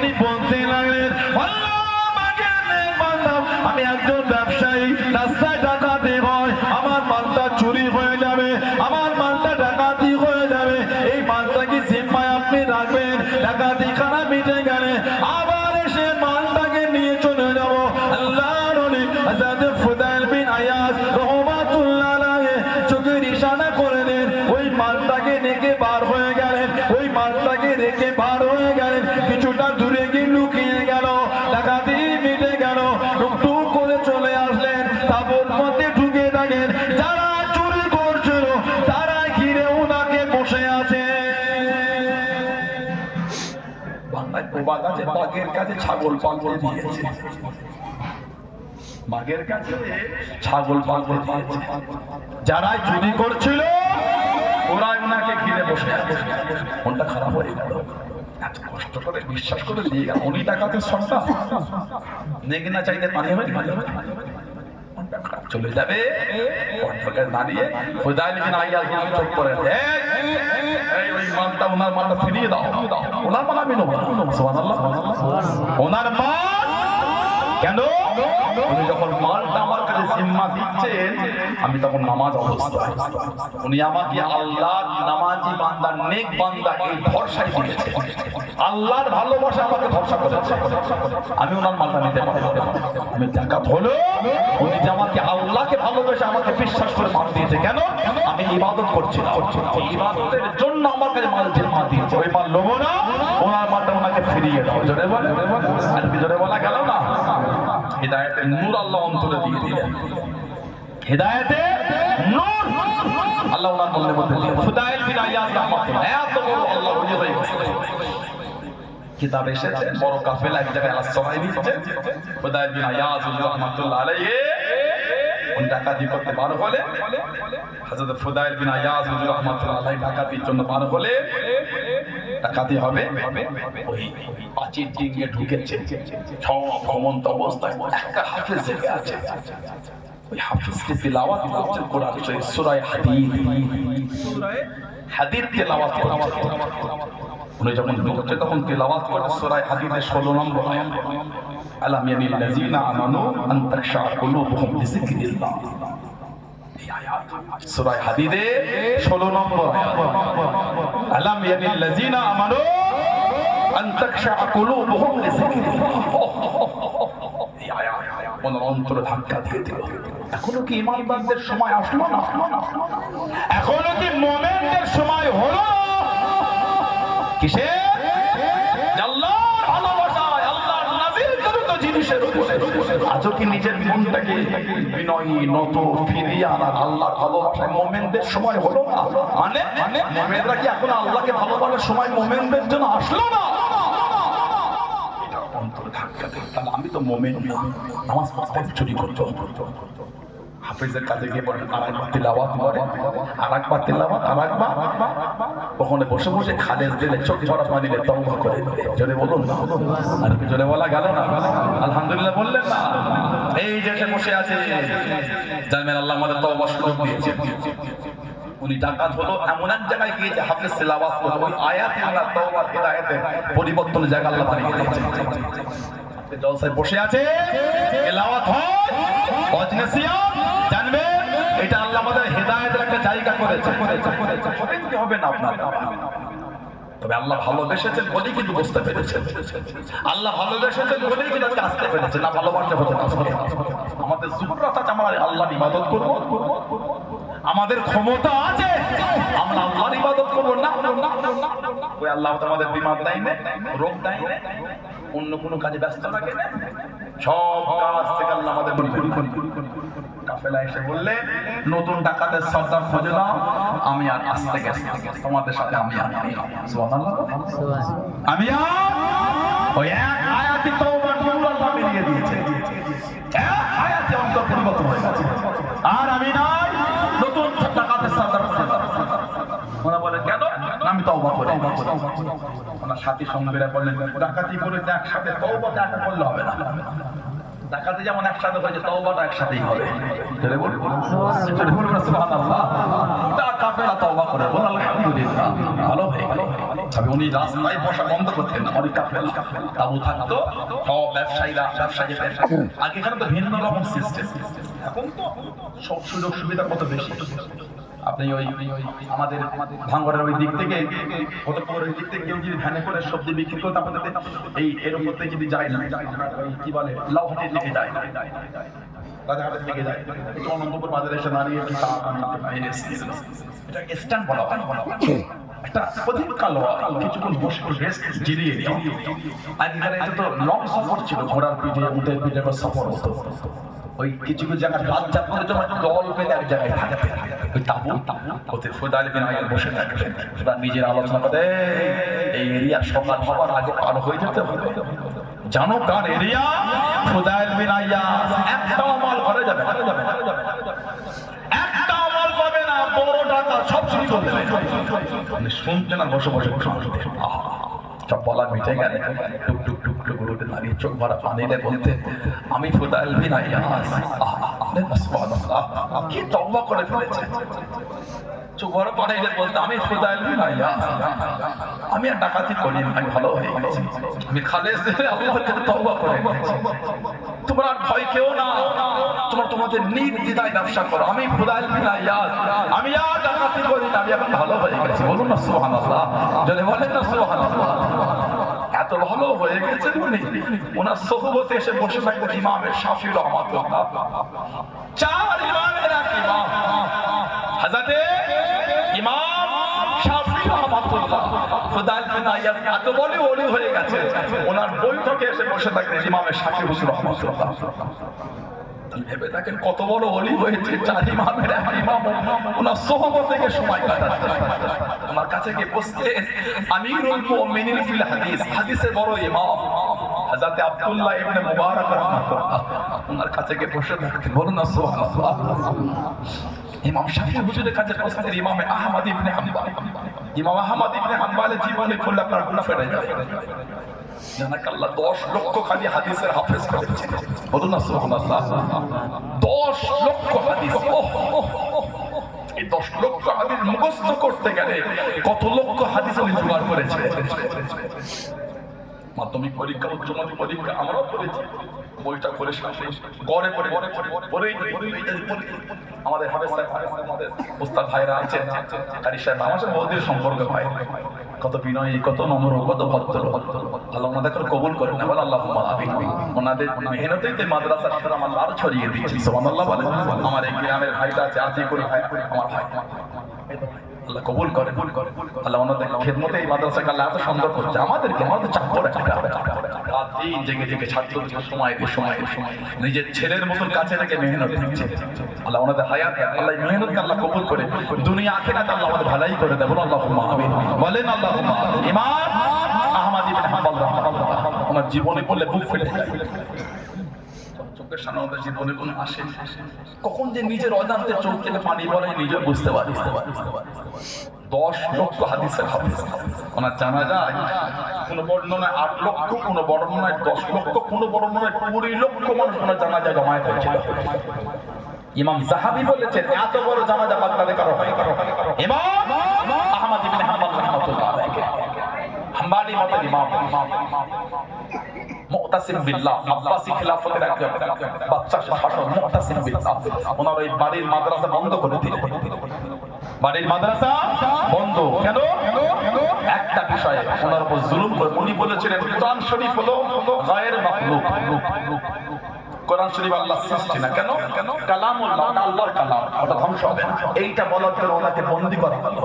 তিনি বলতে লাগলেন, আমি একজন ব্যবসায়ী, রাস্তায় ডাকাতি হয়, আমার মালটা চুরি হয়ে যাবে, আমার মালটা ডাকাতি হয়ে যাবে, এই মালটা কি জিম্মায় আপনি রাখবেন? ডাকাতি খানা মিটে গেলে আবার এসে মালটাকে নিয়ে চলে যাব। আল্লাহর নবী হযরত ফুদাইল বিন আয়াজ রাহমাতুল্লাহ আলাইহি চোখের ইশারা করে দেন, ওই মালটাকে রেখে বার হয়ে গেলেন, ওই মালটাকে রেখে বার হয়ে গেলেন, কিছুটা দূরে গিয়ে লুকিয়ে গেল, ডাকাতি মিটে গেল, টুকটুক করে চলে আসলেন, তাঁবুর মধ্যে ঢুকে থাকেন, যারা চুরি করছিল তারা ঘিরে ওনাকে বসে আছে। বাংলায় প্রবাদ আছে, বাঘের কাছে ছাগল পাগল দিয়েছে, বাঘের কাছে ছাগল পাগল দিয়েছে। যারা চুরি করছিল ওরা ওনাকে ঘিরে বসে আছে। মনটা খারাপ হয়ে গেল, এত কষ্ট করে বিশ্বাস করে দিয়ে গেল, উনি টাকাতে সন্তান নেগে না চাইতে পানি হয়ে চলে যাবে। দাঁড়িয়ে ফুদাইল বিন আয়াজ চোখ করে, ওই মালটা, ওনার মালটা ফিরিয়ে দাও, ওনার মাল আমি নেবো। সুবহানাল্লাহ, ওনার মাল কেন? উনি যখন মালটা আমার কাছে জিম্মা দিচ্ছেন, আমি তখন নামাজ অবস্থায়, উনি আমাকে আল্লাহর নামাজি বান্দা, নেক বান্দা এই ভরসাই দিয়েছে, আল্লাহর ভালোবাসা আমাকে ভরসা করেছে, আমি ওনার মালটা নিতে পারবো। আমি জাকাত হলো উনি যে আমাকে আল্লাহকে ভালোবেসে আমাকে বিশ্বাস করে মাল দিয়েছে। কেন? আমি ইবাদত করছি না, ইবাদতের জন্য আমার কাছে মাল জিম্মা দিয়েছে, ওই মাল লোবো না, ওনার মালটা ওনাকে ফিরিয়ে দাও। জোরে বলে, আর কি জোরে বলা গেল না? হিদায়াতের নূর আল্লাহ অন্তরে দিয়ে দিলেন, হিদায়াতের নূর আল্লাহ ওনার মনের মধ্যে দিলেন। ফুদাইল বিন আয়াজ রাহমাতুল্লাহ, এত বড় আল্লাহ ওলি হয়ে গেছে। কিতাব এসেছে, বড় কাফেলা এক জায়গায় আশ্রয় নিচ্ছে, ফুদাইল বিন আয়াজ রাহমাতুল্লাহ আলাইহি উনি ডাকাতি করতে বার হলে, হযরত ফুদাইল বিন আয়াজ রাহমাতুল্লাহ আলাইহি ডাকাতির জন্য বার হলে, ডাকাতি হবে, ওই পাঁচির ডিঙ্গে ঢুকেছে, সব ঘুমন্ত অবস্থায় একটা হাফেজ জেগে আছে, ওই হাফেজকে তিলাওয়াত করছেন কোরআন শরীফ সূরা হাদীদ তিলাওয়াত করছেন। উনি যখন ঢুকছে তখন তিলাওয়াত করে সূরা হাদীদের 16 নম্বর আয়াত, আলাম ইয়ানিল লাযিনা আমানু আন তাখশা কুলুবুহুম লিযিকরিল্লাহ। সূরা হাদীদে 16 নম্বর আয়াত, আলাম ইয়ানিল লাযিনা আমানু আন তাখশা কুলুবুহুম লিযিকরিল্লাহ। এই আয়াত ওনার অন্তরে ধাক্কা দিয়ে দিল। এখনো কি ঈমানদারদের সময় আসলো না? এখনো কি মুমিনদের সময় হলো? কিসে? আল্লাহর ভালোবাসায়, আল্লাহর নাযিলকৃত জিনিসের উপরে। আজও কি নিজের মনটাকে বিনয়ী, নত ফিরিয়ে আনার আল্লাহর ভালোবাসায় মুমিনদের সময় হলো না? মানে মুমিনরা কি এখন আল্লাহকে ভালোবাসার সময় মুমিনদের জন্য আসলো না? অন্তরে ধাক্কা দেয়, তাহলে আমি তো মুমিন না, নামাজ পড়তে চুরি করতে। হাফেজের কাছে গিয়ে বলেন আরেকবার তিলাওয়াত করে, আরেকবার তিলাওয়াত, আরেকবার, ওখানে বসে বসে খালেজ দিলে, চোখ ভরা পানি দিলে তওবা করে দিলে। জোরে বলুন না, আর কি জোরে বলা গেল না? আলহামদুলিল্লাহ বললেন না? এই যে বসে আছে, জানেন আল্লাহ আমাদের তওবা সুযোগ দিয়েছে। উনি ডাকাত হলো এমন এক জায়গায় গিয়েছে, হাফেজ তিলাওয়াত করে ওই আয়াত আল্লাহ তওবার হিদায়াতে পরিবর্তনের জায়গা আল্লাহ বানিয়ে দিয়েছে। জলসায় বসে আছে, তেলাওয়াত হয়, ওয়াজ নসিহত, জানবেন এটা আল্লাহ আমাদের হিদায়াতের একটা জায়গা করেছে। কি হবে না আপনার? তবে আল্লাহ ভালোবেসেছেন বলেই কিন্তু বুঝতে পেরেছেন, আল্লাহ ভালোবেসেছেন বলেই কিন্তু আজকে আসতে পেরেছেন। না ভালোবাসতে হতো না। আমাদের জুবরাত আছে, আমরা আল্লাহর ইবাদত করব, আমাদের ক্ষমতা আছে, আমরা আল্লাহর ইবাদত করব না। ওই আল্লাহ আমাদের বিমার দেয় না, রোগ দেয় না, অন্য কোনো কাজে ব্যস্ত রাখে না, সব কাজ থেকে আল্লাহ আমাদের কাফেলা এসে বললে নতুন ডাকাতের সর্দার খোঁজে নাও, আমি আর আসতে গেছি তোমাদের সাথে, আমি আর সুবহানাল্লাহ, আমি আর ওই এক আয়াতে তওবার নূর আল্লাহ মিলিয়ে দিয়েছে, এক আয়াতে অন্তর পরিবর্তন হয়ে গেছে। আর আমি নাই নতুন ডাকাতের সর্দার খোঁজে। ওরা বলে কেন? আমি তওবা করি। ওনার সাথী সঙ্গীরা বললেন ডাকাতি করে একসাথে তওবাটা একা করলে হবে না, ডাকাতি যেমন একসাথে হয়েছে তওবাটা একসাথেই হবে। জোরে বলুন সুবহানাল্লাহ। গোটা কাফেলা তওবা করে বল আলহামদুলিল্লাহ, ভালো হয়ে গেল। তবে উনি রাস্তায় বসা বন্ধ করতেন না, অনেক তাবু থাকতো, সব ব্যবসায়ীরা ব্যবসায়ী আগে এখানে তো ভিন্ন রকম সিস্টেম, এখন তো সব সুযোগ সুবিধা কত বেশি। আপনি ওই আমাদের ভাঙড়ের ওই দিক থেকে কতপুর ওই দিক থেকে কেউ যদি ভ্যানে করে সবজি বিক্রি করতে আপনাদের এই এর উপর থেকে যদি যায় না, কি বলে লাউহাটির দিকে যায়, রাজাঘাটের দিকে যায়, একটু অনন্তপুর বাজারে এসে দাঁড়িয়ে কি এটা স্ট্যান্ড বলা হয়, একটা অধিককাল কিছুক্ষণ বসে রেস্ট জিরিয়ে আগেকার এটা তো লং সফর ছিল, ঘোড়ার পিঠে উটের পিঠে সফর হতো। ওই কিছু কিছু জায়গায় রাত যাত্রার জন্য দল পেলে এক জায়গায় থাকতে, ওই তাবু ওতে ফুদাইল বিন আইয়াজ বসে থাকবে, ওরা নিজের আলোচনা করে এই এরিয়া সকাল হওয়ার আগে পার হয়ে যেতে হবে, জানো কার এরিয়া? ফুদাইল বিন আইয়াজ। একটাও মাল ঘরে যাবে, একটাও মাল পাবে না, বড় টাকা সব চুরি করে দেবে। শুনতে না বসে বসে সব বলা মিটে গেলে টুক টুক টুক টুক করে দাঁড়িয়ে চোখ ভরা পানি দিয়ে বলতে, আমি ফুদাইল বিন আইয়াজ। কি তওবা করে ফেলেছে, চোখ ভরা পানি দিয়ে বলতে, আমি ফুদাইল বিন আইয়াজ, আমি আর ডাকাতি করি না, আমি ভালো হয়ে গেছি, আমি খালেস আল্লাহর কাছে তওবা করে নিয়েছি, তোমরা আর ভয় কেউ না, তোমরা তোমাদের নির্দ্বিধায় ব্যবসা করো, আমি ফুদাইল বিন আইয়াজ, আমি আর ডাকাতি করি না, আমি এখন ভালো হয়ে গেছি। বলুন না সুবহানাল্লাহ, যদি বলেন না সুবহানাল্লাহ। এত ভালো হয়ে গেছে উনি, ওনার সোহবতে এসে বসে থাকতেন ইমাম শাফি রাহমাতুল্লাহ, চার ইমামের এক ইমাম হযরতে ইমাম শাফি রাহমাতুল্লাহ। ফুদাইল বিন আইয়াজ এত বড় ওলি হয়ে গেছে, ওনার বৈঠকে এসে বসে থাকতেন ইমাম শাফি রাহমাতুল্লাহ। ভেবে দেখেন কত বড় ওলি হয়েছে, চার ইমামের এক ইমাম ওনার সোহবত থেকে সময় কাটাচ্ছে। আমার কাছে গিয়ে বসতে আমিরুল মুমিনিন ফিল হাদিস, হাদিসের বড় ইমাম হযরত আব্দুল্লাহ ইবনে মুবারক রাহমাতুল্লাহ, ওনার কাছে গিয়ে বসে থাকতেন। বলুন না সুবহানাল্লাহ। ইমাম শাফি হুজুরের কাছে বসতেন ইমাম আহমদ ইবনে হাম্বল। ইমাম আহমদ ইবনে হাম্বলের জীবনে পড়লে আপনার গুনাহ ফেটে যাবে। জানাকাল্লাহ 10 লক্ষ খালি হাদিসের হাফেজ করেছে। বলুন না সুবহানাল্লাহ। 10 লক্ষ হাদিস, এই 10 লক্ষ হাদিস মুখস্থ করতে গেলে কত লক্ষ হাদিস উনি জোগাড় করেছে। মাধ্যমিক পরীক্ষা, উচ্চ মাধ্যমিক পরীক্ষা আমরাও করেছি, বইটা করে গড়ে পড়ে আমাদের হাফেজ সাহেব, আমাদের উস্তাদ ভাইরা আছেন, কারি সাহেব, আমার সাথে বহুদিন সম্পর্ক ভাই, কত বিনয়ী, কত নম্র, কত ভদ্র, আল্লাহ ওনাদের কবুল করেন না, বলে আল্লাহুম্মা আমিন। ওনাদের মেহনতেই তো মাদ্রাসার সুনাম আল্লাহ আরো ছড়িয়ে দিচ্ছি, সুবহানাল্লাহ বলেন। আমার এই গ্রামের ভাইটা আছে, আজিকুল ভাই, আমার ভাই, আল্লাহ কবুল করেন, আল্লাহ ওনাদের খেদমতে এই মাদ্রাসাকে আল্লাহ এত সুন্দর করছে। আমাদেরকে আমাদের চাকর একটা রাত দিন জেগে জেগে ছাত্রদের সময় নিজের ছেলের মতন কাছে রেখে মেহনত দিচ্ছে। আল্লাহ ওনাদের হায়াত, আল্লাহ মেহনতকে আল্লাহ কবুল করে দুনিয়া আখিরাতে আল্লাহ আমাদের ভালাই করে দেবেন। আল্লাহুম্মা আমিন বলেন, আল্লাহুম্মা আমিন। ইমাম আহমদ ইবনে হাম্বল রাহমাতুল্লাহ, ওনার জীবনে পড়লে বুক ফেটে যায়, চোখের সামনে আমাদের জীবনে কোন আসে, কখন যে নিজের অজান্তে চোখ থেকে পানি পড়ে নিজে বুঝতে পারি। 10 লক্ষ হাদিসের হাফেজ, ওনার জানা যায় কোন বর্ণনায় 8 লক্ষ, কোন বর্ণনায় 10 লক্ষ, কোন বর্ণনায় 20 লক্ষ মানুষ ওনার জানা যায় জমায়েত হয়েছিল। ইমাম যাহাবী বলেছেন এত বড় জানাজা বাগদাদে কারো হয়। ইমাম আহমদ ইবনে হাম্বল রাহমাতুল্লাহ আলাইহি, হাম্বলি মতের ইমাম, মুতাসিম বিল্লাহ, আব্বাসী খিলাফতের একজন বাদশা শাসক মুতাসিম বিল্লাহ, ওনার ওই বাড়ির মাদ্রাসা বন্ধ করে দিলেন। বাড়ির মাদ্রাসা বন্ধ কেন? একটা বিষয়ে ওনার উপর জুলুম করে। উনি বলেছিলেন কোরআন শরীফ হলো গায়ের মাখলুক, কোরআন শরীফ আল্লাহর সৃষ্টি না। কেন? কালামুল্লাহ, ওটা আল্লাহর কালাম, ওটা ধ্বংস হবে না। এইটা বলার জন্য ওনাকে বন্দী করা হলো।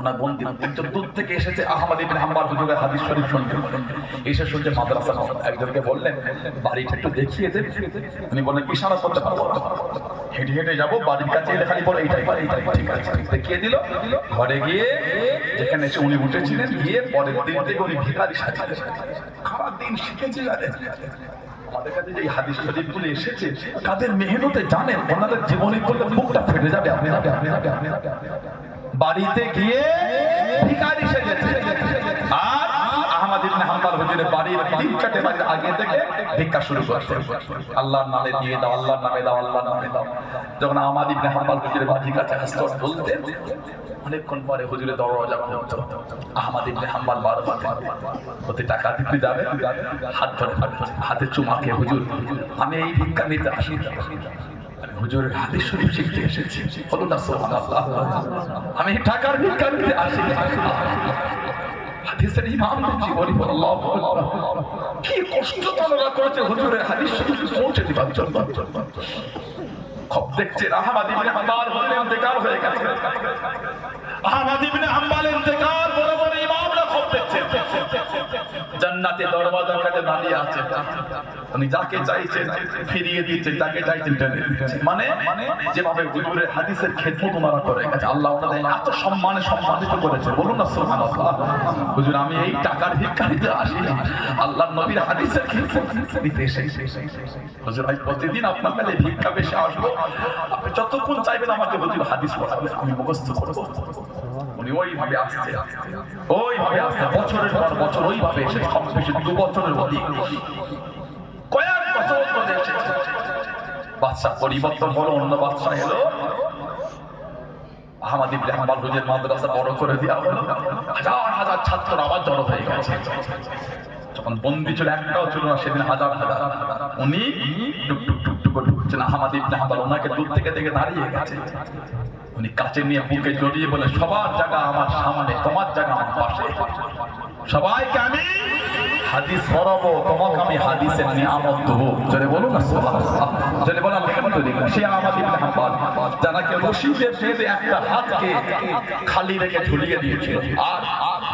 ওনার বন্দী একজন দূর থেকে এসেছে, আহমদ ইবনে হাম্বল হুজুরের হাদিস শরীফ শুনতে, এসে শুনতে মাদ্রাসা একজনকে বললেন বাড়িটা একটু দেখিয়ে দেন। উনি বললেন ইশারা করতে পারবো, হেঁটে হেঁটে যাবো, বাড়ির কাছে এলে খালি বলে এইটাই ঠিক আছে, দেখিয়ে দিল। ঘরে গিয়ে যেখানে এসে উনি উঠেছিলেন, গিয়ে পরের দিন থেকে উনি ভিখারি সাজিয়ে খারাপ দিন শিখেছে। আমাদের কাছে যে হাদিস শরীফগুলো এসেছে কাদের মেহনতে জানেন, ওনাদের জীবনী করলে মুখটা ফেটে যাবে। আপনি বাড়িতে গিয়ে ভিখারি সেজেছে, আর আহমদ ইবনে হাম্বল হুজুরের বাড়ি বাড়ির 3-4 বাড়ির আগে থেকে ভিক্ষা শুরু করতে, আল্লাহর নামে দিয়ে দাও, আল্লাহর নামে দাও, আল্লাহর নামে দাও। যখন আহমদ ইবনে হাম্বল হুজুরের বাড়ির কাছে আসতো বলতেন, অনেকক্ষণ পরে হুজুরের দরজা খুলতো। আহমদ ইবনে হাম্বল বারবার ওতে টাকা দিতে যাবে, হাত ধরে হাতে চুমা খেয়ে, হুজুর আমি এই ভিক্ষা নিতে আসি, হুজুরের হাদিস শরীফ শিখতে এসেছি, বলুন না সুবহানাল্লাহ, আমি টাকার ভিক্ষা নিতে আসি। হাদিসের ইমাম জীবনী আল্লাহু আকবার, কি কষ্ট তারা করেছে হুজুরের হাদিস শরীফ পৌঁছে দিবার জন্য। খুব দেখছেন আহমদ ইবনে হাম্বল হুজুরের ইন্তেকাল হয়ে গেছে, আহমদ ইবনে হাম্বল ইন্তেকাল, বড় বড় ইমামরা খুব দেখছেন জান্নাতে দরওয়াজার কাছে দাঁড়িয়ে আছে, উনি যাকে চাইছেন ফিরিয়ে দিচ্ছেন, যাকে চাইছেন টেনে দিচ্ছেন। মানে যেভাবে হুজুরের হাদিসের খেদমত ওনারা করে গেছে, আল্লাহ ওনাদের এত সম্মানে সম্মানিত করেছে, বলুন না সুবহানাল্লাহ। হুজুর আমি এই টাকার ভিক্ষা নিতে আসি না, আল্লাহর নবীর হাদিসের খেদমত নিতে এসেছি। হুজুর আমি প্রতিদিন আপনার কাছে ভিক্ষা পেশে আসবো, আপনি যতক্ষণ চাইবেন আমাকে হুজুর হাদিস পড়াবেন, আমি মুখস্থ করবো। উনি ওইভাবে আসতে বছরের পর বছর ওইভাবে এসে কম বেশি 2 বছরের অধিক কয়েক বছর ধরে এসেছে। বাদশা পরিবর্তন হলো, অন্য বাদশা এলো, আহমদ ইবনে হাম্বল হুজুরের মাদ্রাসা বড় করে দেওয়া হলো, হাজার হাজার ছাত্র আবার জড়ো হয়ে গেছে। যখন বন্দি ছিল একটাও ছিল না, সেদিন হাজার হাজার, উনি টুক টুক টুক টুক করে ঢুকছেন, আহমদ ইবনে হাম্বল ওনাকে দূর থেকে দেখে দাঁড়িয়ে গেছে। উনি কাছে নিয়ে বুকে জড়িয়ে বলে, সবার জায়গা আমার সামনে, তোমার জায়গা আমার পাশে, সবাইকে আমি হাদিস পড়াবো, তোমাকে আমি হাদিসের নিয়ামত দেবো। জোরে বলুন না সুবহানাল্লাহ, জোরে বলুন আলহামদুলিল্লাহ। সে আহমদ ইবনে হাম্বল জানাকে রশিদের বেঁধে একটা হাতকে খালি রেখে ঝুলিয়ে দিয়েছিল, আর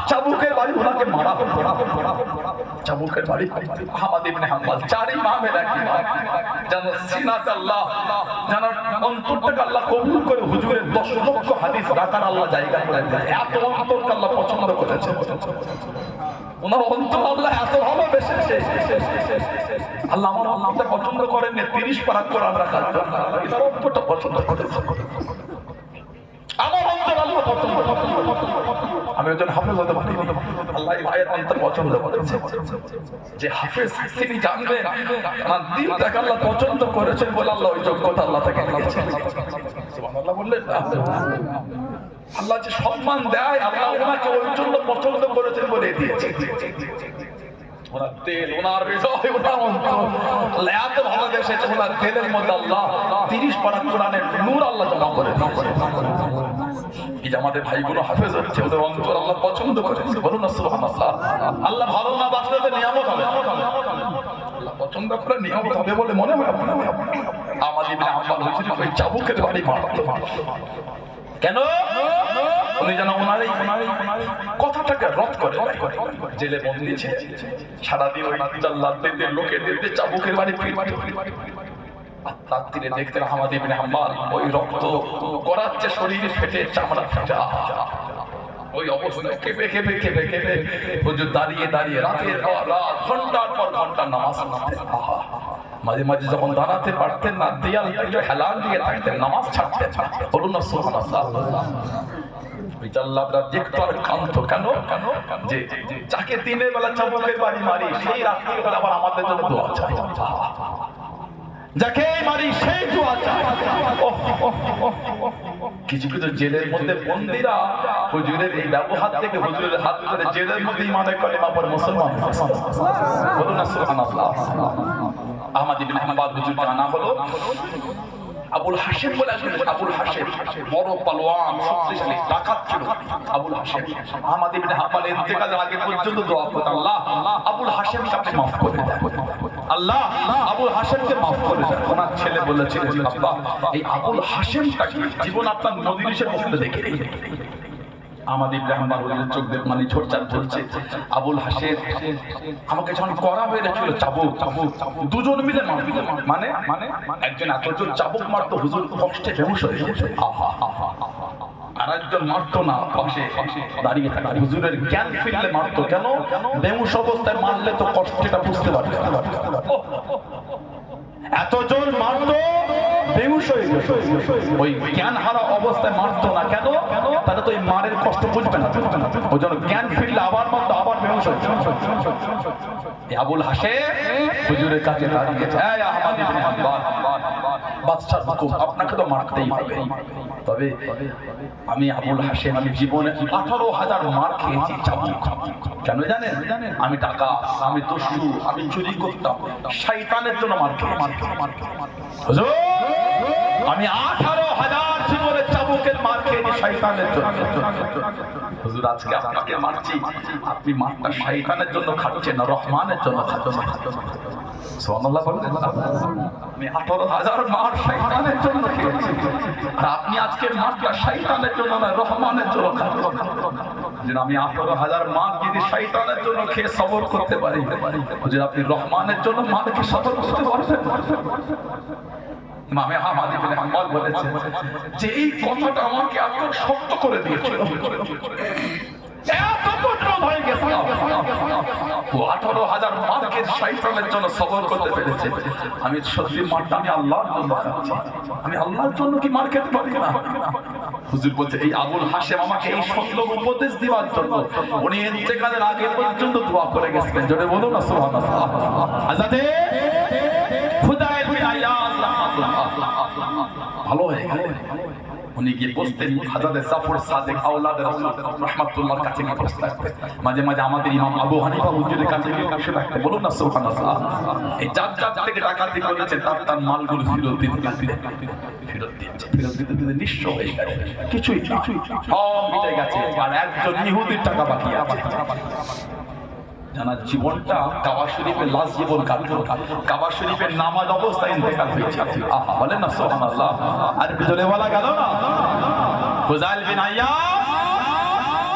চাবুকের বাড়ি ওনাকে মারা হতো, চাবুকের বাড়ি। আহমদ ইবনে হাম্বল 4 ইমামের এক ইমাম, যেন সিনাত আল্লাহ, যেন অন্তরটাকে আল্লাহ কবুল করে হুজুরের 10 লক্ষ হাদিস রাখার আল্লাহ জায়গা করে দেয়। এত অন্তরকে আল্লাহ পছন্দ করেছে, ওনার অন্তর আল্লাহ এত ভালোবেসেছে। আল্লাহ আমার অন্তরটা পছন্দ করেন 30 পারা কোরআন রাখার জন্য, এটার অন্তরটা পছন্দ করেছে, আমার অন্তর আল্লাহ পছন্দ করেছে। আমি একজন হাফেজ হতে পারি, আল্লাহ এই ভাইয়ের অন্তর পছন্দ করেছে। যে হাফেজ তিনি জানবেন আমার দিলটাকে আল্লাহ পছন্দ করেছেন বলে আল্লাহ ওই যোগ্যতা আল্লাহ তাকে দিয়েছেন। সুবহানাল্লাহ বললেন না? আল্লাহ যে সম্মান দেয়, আল্লাহ ওনাকে ওই জন্য পছন্দ করেছেন বলে দিয়েছে। ওনার তেল, ওনার হৃদয়, ওনার অন্তর আল্লাহ এত ভালোবেসেছে, ওনার তেলের মধ্যে আল্লাহ 30 পারা কোরআনের নূর আল্লাহ জমা করে দিয়েছে। এই যে আমাদের ভাইগুলো হাফেজ হচ্ছে, ওদের অন্তর আল্লাহ পছন্দ করেছে, বলুন না সুবহানাল্লাহ। আল্লাহ ভালো না বাসলে তো নিয়ামত হবে, আল্লাহ পছন্দ করে নিয়ামত হবে বলে মনে হয় আপনার। আহমদ ইবনে হাম্বল হুজুর ওই চাবুকের বাড়ি মারতো, কেন? উনি যেন ওনার কথাটাকে রদ করে, জেলে বন্দী ছিলেন, সারাদিন ওই জাল্লাতদের লোকেদের চাবুকের বাড়ি পিটাতো। আর তার তীরে দেখতেন আহমদ ইবনে হাম্বল ওই রক্ত গড়াচ্ছে, শরীরে ফেটে চামড়া ফেটে, ওই অবস্থায় কেঁপে কেঁপে কেঁপে কেঁপে হুজুর দাঁড়িয়ে দাঁড়িয়ে রাতের রাত ঘন্টার পর ঘন্টা নামাজ পড়তেন। মাঝে মাঝে যখন দাঁড়াতে পারতেন না, দেয়াল হেলান দিয়ে থাকতেন, নামাজ ছাড়তেন। বলুন না সুবহানাল্লাহ। ওই জাল্লাদরা দেখতো আর কাঁদতো, কেন? যে যাকে দিনের বেলা চাবুকের বাড়ি মারি, সেই রাত্রির বেলা আবার আমাদের জন্য দোয়া চায়, যাকে মারি সেই দোয়া চায়। কিছু কিছু জেলের মধ্যে বন্দীরা হুজুরের এই ব্যবহার থেকে, হুজুরের হাত ধরে জেলের মধ্যে ইমানে কলেমা পড়ে মুসলমান। বলুন না সুবহানাল্লাহ। আহমদ ইবনে হাম্বল হুজুরকে আনা হলো, আবুল হাশিম বলে আসলেন। আবুল হাশিম বড় পালোয়ান, শক্তিশালী, ডাকাত ছিল আবুল হাশিম। আহমদ ইবনে হাম্বল ইন্তেকালের আগে পর্যন্ত দোয়া করতেন, আল্লাহ আবুল হাশিমকে আপনি মাফ করে দেন, আল্লাহ আবুল হাশিমকে মাফ করে দেন। ওনার ছেলে বলেছিলেন, আব্বা এই আবুল হাশিমটাকে জীবন আপনার মজলিসের মধ্যে দেখে রেখে। আহমদ ইবনে হাম্বল হুজুরের চোখ দিয়ে মানে ঝরঝর ঝরছে। আবুল হাশিম আমাকে যখন করা হয়েছিল চাবুক, দুজন মিলে মানে একজন এত জোর চাবুক মারতো, হুজুর কষ্টে বেহুশ হয়ে যেত, আর একজন মারতো না, পাশে দাঁড়িয়ে থাকে, হুজুরের জ্ঞান ফিরলে মারতো। কেন? বেহুশ অবস্থায় মারলে তো কষ্টটা বুঝতে পারবে। এত জোর মারতো বেহুশ হয়ে যেত। ওই জ্ঞান হারা অবস্থায় মারতো না কেন? তাহলে তো ওই মারের কষ্ট বুঝবে না। ওই জন্য জ্ঞান ফিরলে আবার মারতো, আবার বেহুশ হয়ে যেত। আবুল হাশেম হুজুরের কাছে দাঁড়িয়েছে, এই আহমদ ইবনে হাম্বল, বাদশার হুকুম, আপনাকে তো মারতেই হবে। তবে আমি আবুল হাশেম, আমি জীবনে 18,000 মার খেয়েছি। কেন জানেন? আমি টাকা, আমি দস্যু, আমি চুরি করতাম, শয়তানের জন্য মার খেয়েছি। হুজুর, আমি 18,000 জীবনে চাবুকের মার খেয়েছি শয়তানের জন্য। হুজুর, আজকে আপনাকে মারছি, আপনি মারটা শয়তানের জন্য খাচ্ছেন না, রহমানের জন্য খাচ্ছেন। সুবহানাল্লাহ বলেন। আমি 18,000 মার শয়তানের জন্য খেয়েছি, আর আপনি আজকে মারটা শয়তানের জন্য না, রহমানের জন্য খাচ্ছেন। যেন আমি 18,000 মার যদি শয়তানের জন্য খেয়ে সবর করতে পারি, যে আপনি রহমানের জন্য মারকে সবর করতে পারবেন। ইমাম আহমদ ইবনে হাম্বল বলেছেন যে এই কথাটা আমাকে এত শক্ত করে দিয়েছিল, এত কঠোর হয়ে গেছে। ও 18,000 মারকে শয়তানের জন্য সবর করতে পেরেছে। আমি সত্যি মারটা আমি আল্লাহর জন্য খাচ্ছি, আমি আল্লাহর জন্য কি মার খেতে পারি না? হুজুর বলছে এই আবুল হাশেম আমাকে এই সত্যক উপদেশ দেওয়ার জন্য উনি ইন্তেকালের আগে পর্যন্ত দোয়া করে গেছেন। জোরে বলুন না সুবহানাল্লাহ। আজাদে খুদায়ের বিন আয়াজ রাহমাতুল্লাহ ভালো হয়ে গেল। উনি গিয়ে বসতেন হযরত জাফর সাদিক আওলাদ রাসূল রাহমাতুল্লাহর কাছে গিয়ে বসতেন। মাঝে মাঝে আমাদের ইমাম আবু হানিফা হুজুরের কাছে গিয়ে বসে থাকতেন। বলুন না সুবহানাল্লাহ। এই জাত থেকে ডাকাতি করেছে, তার মালগুলো ফেরত দিতে নিঃস্ব হয়ে গেছে, কিছুই সব মিটে গেছে, আর একজন ইহুদির টাকা বাকি আছে। জানা জীবনটা কাবা শরীফের লাশ জীবন কাটলো, কাবা শরীফের নামাজ অবস্থায় ইন্তেকাল হয়েছে। আহা, বলেন না সুবহানাল্লাহ। আর বিজলে বলা গেল না ফুজাইল বিন আইয়াজ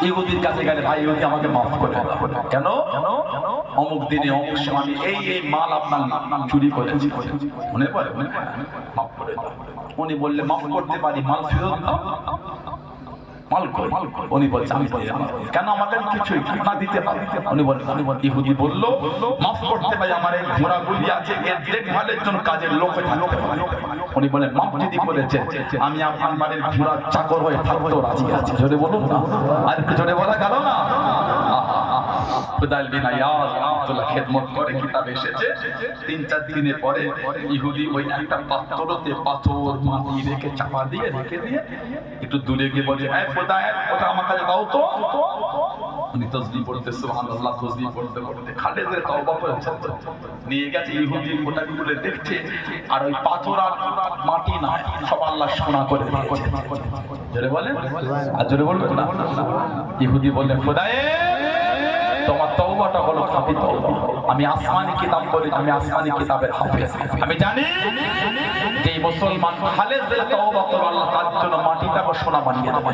ইহুদির কাছে গেলে, ভাই ইহুদি আমাকে মাফ করে দাও। কেন? অমুক দিনে অমুক সময় আমি এই মাল আপনার চুরি করেছি, মনে পড়ে? মাফ করে দাও। উনি বললে মাফ করতে পারি, মাল ফেরত দাও। মাল কই? উনি বলছে আমি কেন আমাকে কিছুই না দিতে পারি? উনি বললেন, ইহুদি বলল মাফ করতে পারি, আমার এই ঘোড়াগুলি আছে, এর দেখভালের জন্য কাজের লোক থাকতে পারে। উনি বলেন মাফ যদি করেছে, আমি আপনার বাড়ির ঘোড়ার চাকর হয়ে থাকতেও রাজি আছি। জোরে বলুন না, আর একটু জোরে বলা গেল না। ফুদাইল বিন আয়াজ রাহমাতুল্লাহ খেদমত করে, কিতাব এসেছে 3-4 দিনের পরে ইহুদি ওই একটা পাথরতে পাথর মাটি রেখে চাপা দিয়ে রেখে দিয়ে একটু দূরে গিয়ে বলে, এই ফুদাইল ওটা আমার কাছে দাও তো। উনি তাসবিহ পড়তে, সুবহানাল্লাহ, তাসবিহ পড়তে পড়তে খালেদের তওবা করেছেন, নিয়ে গেছে ইহুদি ওটা খুলে দেখছে, আর ওই পাথর আর মাটি না, সব আল্লাহ সোনা করে দিয়েছে। জোরে বলেন, আর জোরে বলবেন না। ইহুদি বলে, ফুদাইল তোমার তওবাটা হলো খাঁটি তওবা। আমি আসমানি কিতাব পড়ি, আমি আসমানি কিতাবের হাফেজ। আমি জানি যে মুসলমান খালেদ দিলে তওবা করে আল্লাহ তার জন্য মাটিটাকে সোনা বানিয়ে দেবে।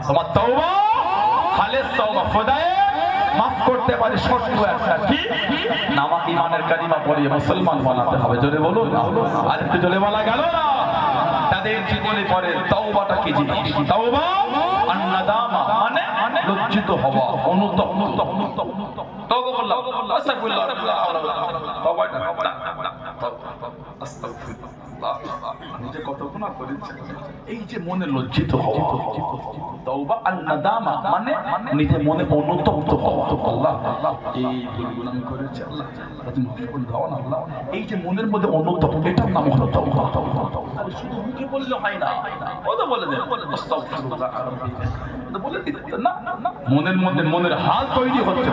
তোমার তওবা খালেদ তওবা, খোদায়ে মাফ করতে পারে শর্ত একটা, কি? নামাজ ইমানের কালিমা পড়ে মুসলমান বানাতে হবে। জোরে বলুন না, আর একটু জোরে বলা গেল না। তাদের জীবনে পড়ে তওবাটা কি জিনিস? তওবা আন-নাদামা মানে লজ্জিত হওয়া, অনুতপ্ত। তওবা বললাম আস্তাগফিরুল্লাহ, তওবাটা আস্তাগফিরুল্লাহ, নিজে কত গুনাহ করেছে, এই যে মনে লজ্জিত হওয়া। তওবা আন-নাদামা মানে নিজে মনে অনুতপ্ত হওয়া। আল্লাহ এই ভুলগুলো আমি করেছি, আল্লাহ তুমি মাফ করে দাও না আল্লাহ। এই যে মনের মধ্যে অনুতপ্ত, এটার নাম হলো তওবা। আরে শুধু মুখে বললে হয় না, কথা বলে দেন আস্তাগফিরুল্লাহ, বলে দিতে না, মনের মধ্যে মনের হাল তৈরি হচ্ছে।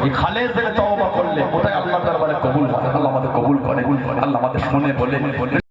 এই খালেদ থেকে তওবা করলে ওটাই আল্লাহর দরবারে কবুল হয়। আল্লাহ আমাদের কবুল করে, আল্লাহ আমাদের শুনে বলে